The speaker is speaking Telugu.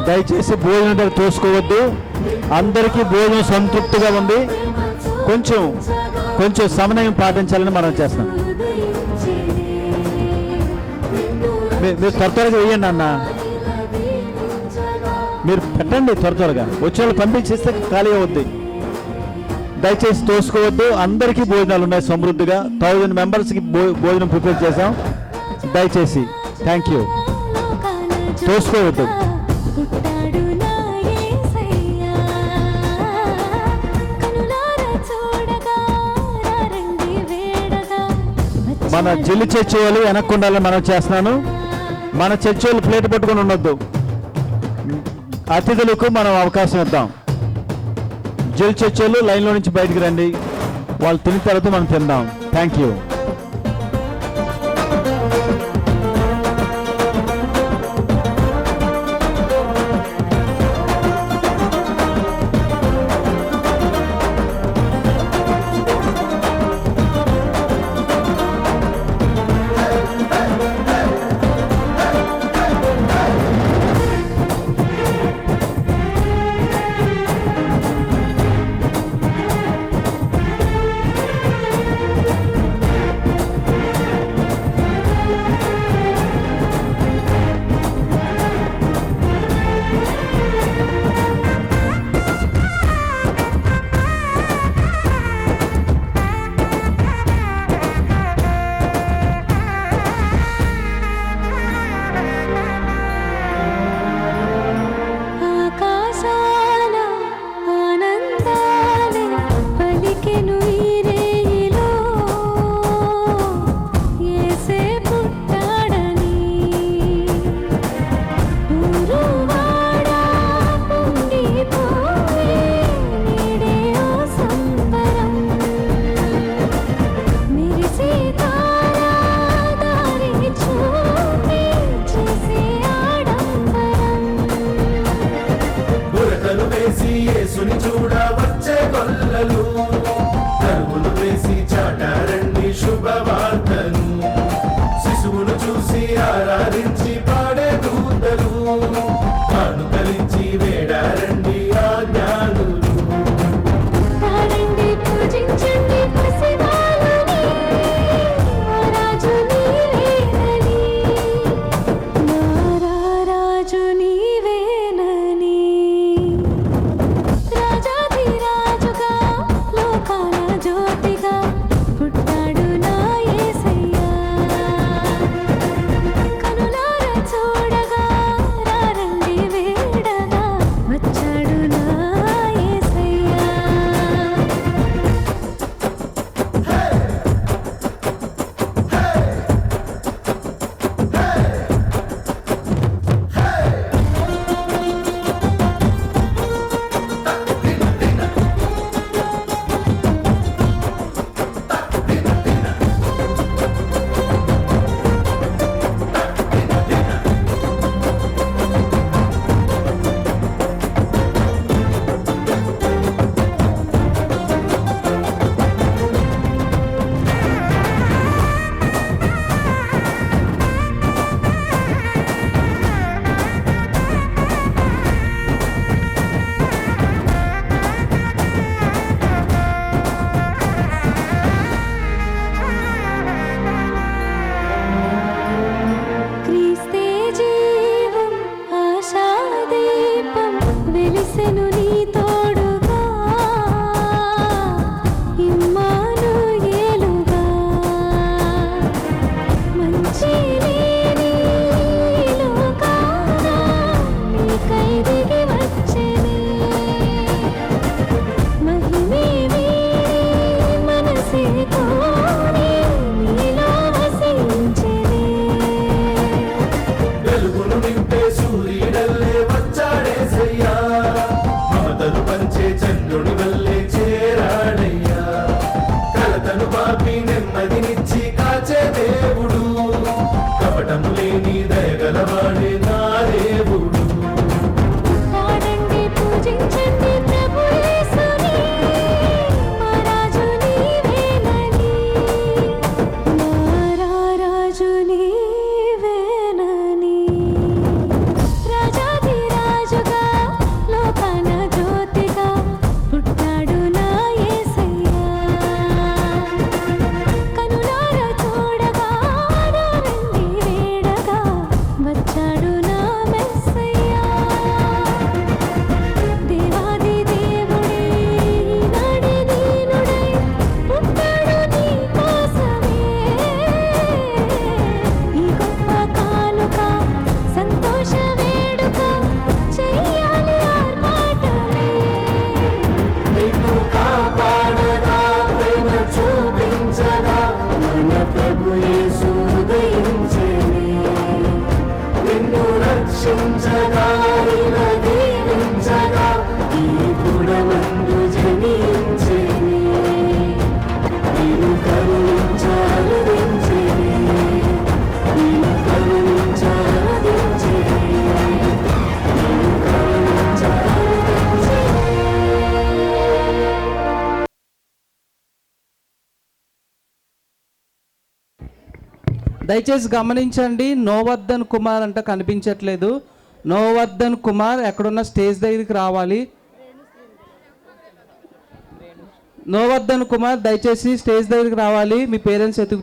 దయచేసి భోజనం దగ్గర తోసుకోవద్దు. అందరికీ భోజనం సంతృప్తిగా ఉంది. కొంచెం సమన్వయం పాటించాలని మనం చేస్తున్నాం. మీరు త్వరగా వేయండి అన్న, మీరు పెట్టండి త్వరగా. వచ్చే వాళ్ళు పంపించేస్తే ఖాళీ అవుద్ది. దయచేసి తోసుకోవద్దు. అందరికీ భోజనాలు ఉన్నాయి సమృద్ధిగా. 1000 మెంబర్స్కి భోజనం ప్రిపేర్ చేసాం. దయచేసి థ్యాంక్ యూ. తోసుకోవద్దు. మన జిల్లి చర్చి వాళ్ళు వెనక్కి ఉండాలని మనం చేస్తున్నాను. మన చర్చి వాళ్ళు ప్లేట్ పట్టుకొని ఉండొద్దు. అతిథులకు మనం అవకాశం ఇద్దాం. జిల్లి చర్చి వాళ్ళు లైన్లో నుంచి బయటికి రండి. వాళ్ళు తిన్న తర్వాత మనం తిందాం. Thank you. దయచేసి గమనించండి. నోవర్ధన్ కుమార్ అంట కనిపించట్లేదు. నోవర్ధన్ కుమార్ ఎక్కడున్న స్టేజ్ దగ్గరికి రావాలి. నోవర్ధన్ కుమార్ దయచేసి స్టేజ్ దగ్గరికి రావాలి. మీ పేరెంట్స్